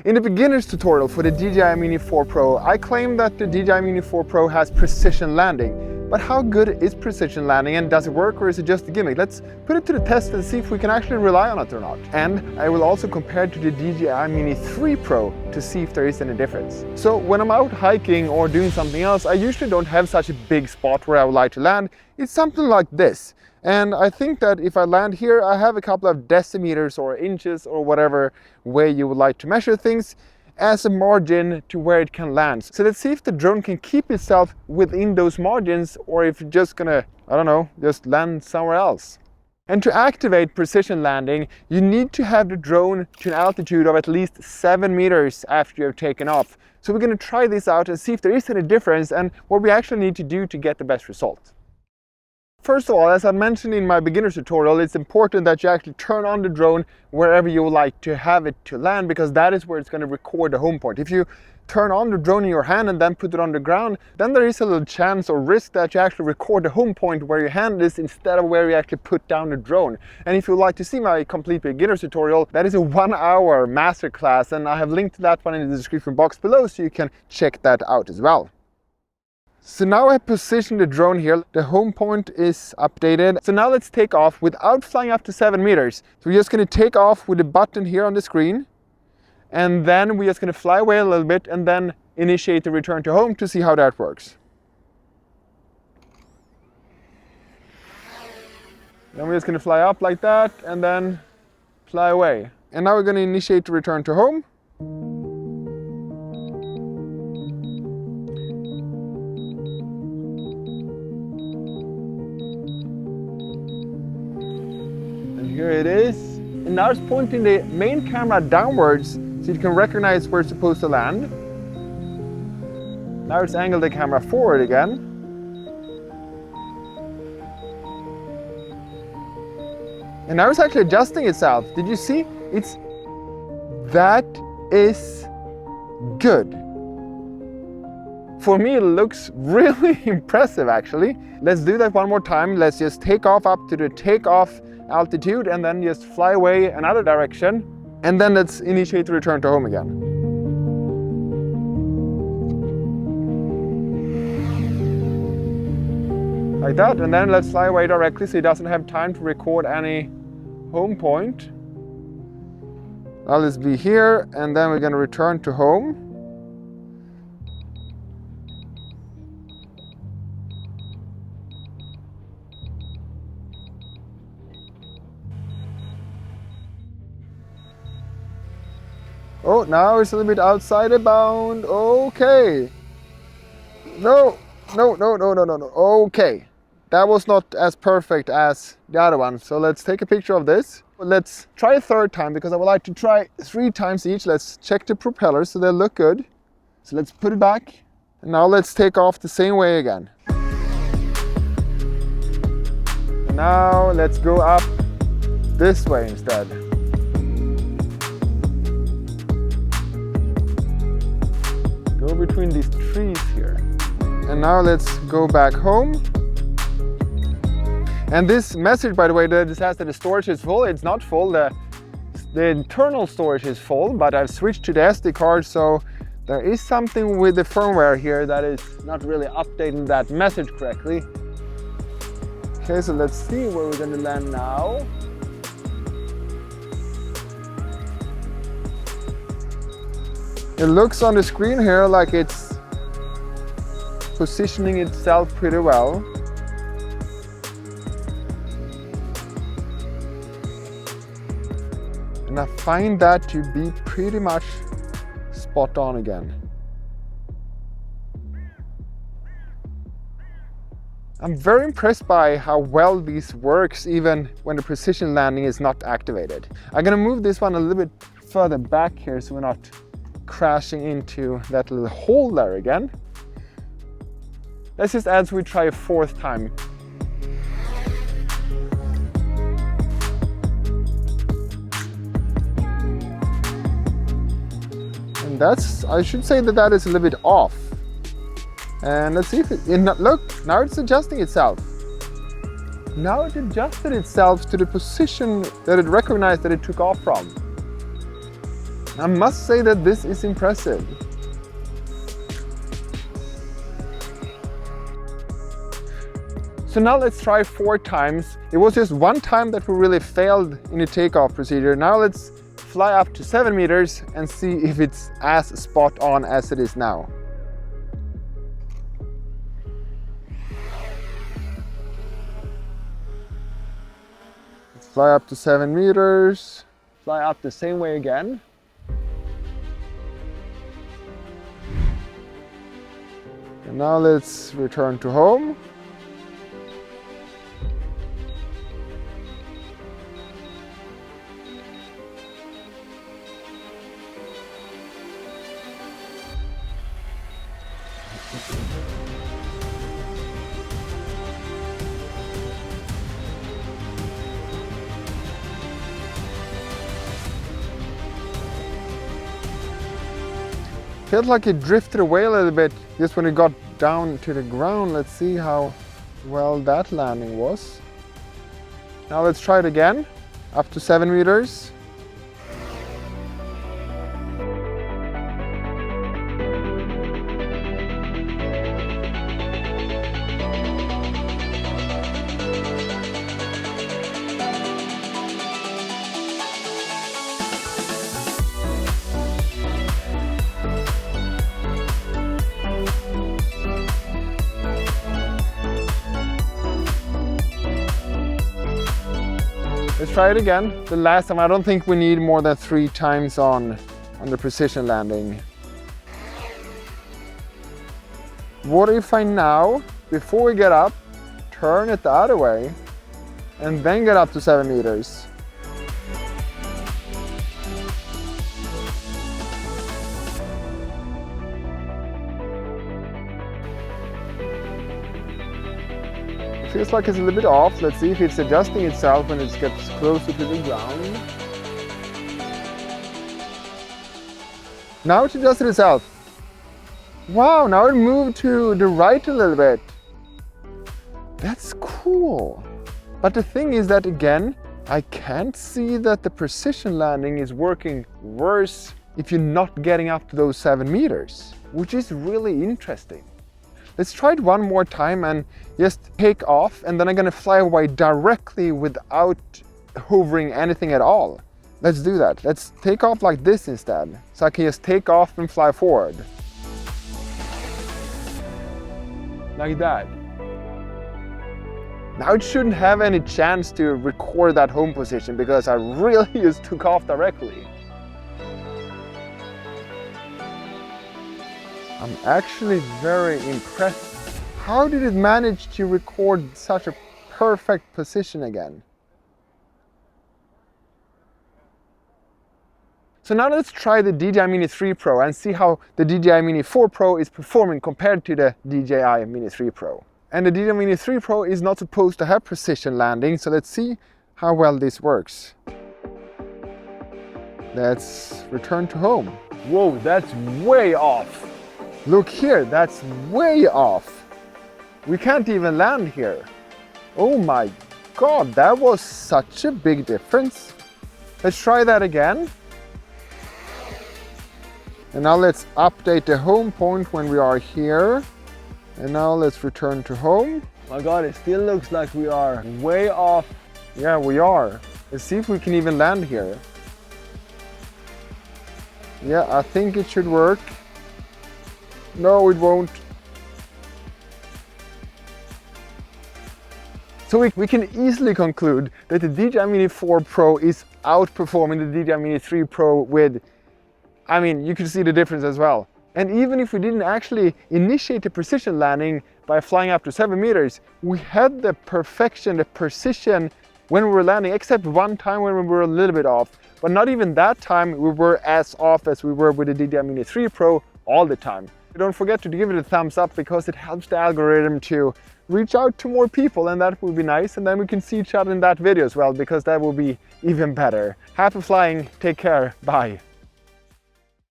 In the beginner's tutorial for the DJI Mini 4 Pro, I claim that the DJI Mini 4 Pro has precision landing. But how good is precision landing, and does it work, or is it just a gimmick? Let's put it to the test and see if we can actually rely on it or not. And I will also compare it to the DJI Mini 3 Pro to see if there is any difference. So when I'm out hiking or doing something else, I usually don't have such a big spot where I would like to land. It's something like this. And I think that if I land here, I have a couple of decimeters or inches or whatever way you would like to measure things as a margin to where it can land. So let's see if the drone can keep itself within those margins, or if it's just gonna, I don't know, just land somewhere else. And to activate precision landing, you need to have the drone to an altitude of at least 7 meters after you've taken off. So we're gonna try this out and see if there is any difference and what we actually need to do to get the best result. First of all, as I mentioned in my beginner's tutorial, it's important that you actually turn on the drone wherever you would like to have it to land, because that is where it's going to record the home point. If you turn on the drone in your hand and then put it on the ground, then there is a little chance or risk that you actually record the home point where your hand is instead of where you actually put down the drone. And if you'd like to see my complete beginner's tutorial, that is a 1-hour masterclass, and I have linked to that one in the description box below, so you can check that out as well. So now I have positioned the drone here, the home point is updated. So now let's take off without flying up to 7 meters. So we're just going to take off with the button here on the screen. And then we're just going to fly away a little bit and then initiate the return to home to see how that works. Then we're just going to fly up like that and then fly away. And now we're going to initiate the return to home. Here it is, and now it's pointing the main camera downwards so you can recognize where it's supposed to land. Now it's angled the camera forward again. And now it's actually adjusting itself. Did you see? That is good. For me, it looks really impressive actually. Let's do that one more time. Let's just take off up to the takeoff altitude and then just fly away another direction, and then let's initiate the return to home again. Like that, and then let's fly away directly so it doesn't have time to record any home point. Now let's be here, and then we're going to return to home. Oh, now it's a little bit outside the bound. Okay. No. Okay. That was not as perfect as the other one. So let's take a picture of this. Let's try a third time, because I would like to try 3 times each. Let's check the propellers so they look good. So let's put it back. And now let's take off the same way again. And now let's go up this way instead. Go between these trees here. And now let's go back home. And this message, by the way, that says that the storage is full. It's not full. The internal storage is full, but I've switched to the SD card, so there is something with the firmware here that is not really updating that message correctly. Okay, so let's see where we're going to land now. It looks on the screen here like it's positioning itself pretty well. And I find that to be pretty much spot on again. I'm very impressed by how well this works even when the precision landing is not activated. I'm gonna move this one a little bit further back here so we're not crashing into that little hole there again. Let's just add so we try a 4th time. And that's, I should say that is a little bit off. And let's see if look, now it's adjusting itself. Now it adjusted itself to the position that it recognized that it took off from. I must say that this is impressive. So now let's try 4 times. It was just 1 time that we really failed in the takeoff procedure. Now let's fly up to 7 meters and see if it's as spot on as it is now. Let's fly up to 7 meters. Fly up the same way again. And now let's return to home. Felt like it drifted away a little bit just when it got down to the ground. Let's see how well that landing was. Now let's try it again, up to 7 meters. Let's try it again. The last time, I don't think we need more than 3 times on the precision landing. What if I now, before we get up, turn it the other way and then get up to 7 meters? Feels like it's a little bit off. Let's see if it's adjusting itself when it gets closer to the ground. Now it's adjusted itself. Wow, now it moved to the right a little bit. That's cool. But the thing is that, again, I can't see that the precision landing is working worse if you're not getting up to those 7 meters, which is really interesting. Let's try it one more time and just take off, and then I'm gonna fly away directly without hovering anything at all. Let's do that. Let's take off like this instead, so I can just take off and fly forward. Like that. Now it shouldn't have any chance to record that home position because I really just took off directly. I'm actually very impressed. How did it manage to record such a perfect position again? So now let's try the DJI Mini 3 Pro and see how the DJI Mini 4 Pro is performing compared to the DJI Mini 3 Pro. And the DJI Mini 3 Pro is not supposed to have precision landing, so let's see how well this works. Let's return to home. Whoa, that's way off. Look here, that's way off. We can't even land here. Oh my God, that was such a big difference. Let's try that again. And now let's update the home point when we are here. And now let's return to home. My God, it still looks like we are way off. Yeah, we are. Let's see if we can even land here. Yeah, I think it should work. No, it won't. So we can easily conclude that the DJI Mini 4 Pro is outperforming the DJI Mini 3 Pro with, I mean, you can see the difference as well. And even if we didn't actually initiate the precision landing by flying up to 7 meters, we had the perfection, the precision when we were landing, except one time when we were a little bit off. But not even that time we were as off as we were with the DJI Mini 3 Pro all the time. Don't forget to give it a thumbs up because it helps the algorithm to reach out to more people, and that would be nice. And then we can see each other in that video as well, because that will be even better. Happy flying, take care, bye.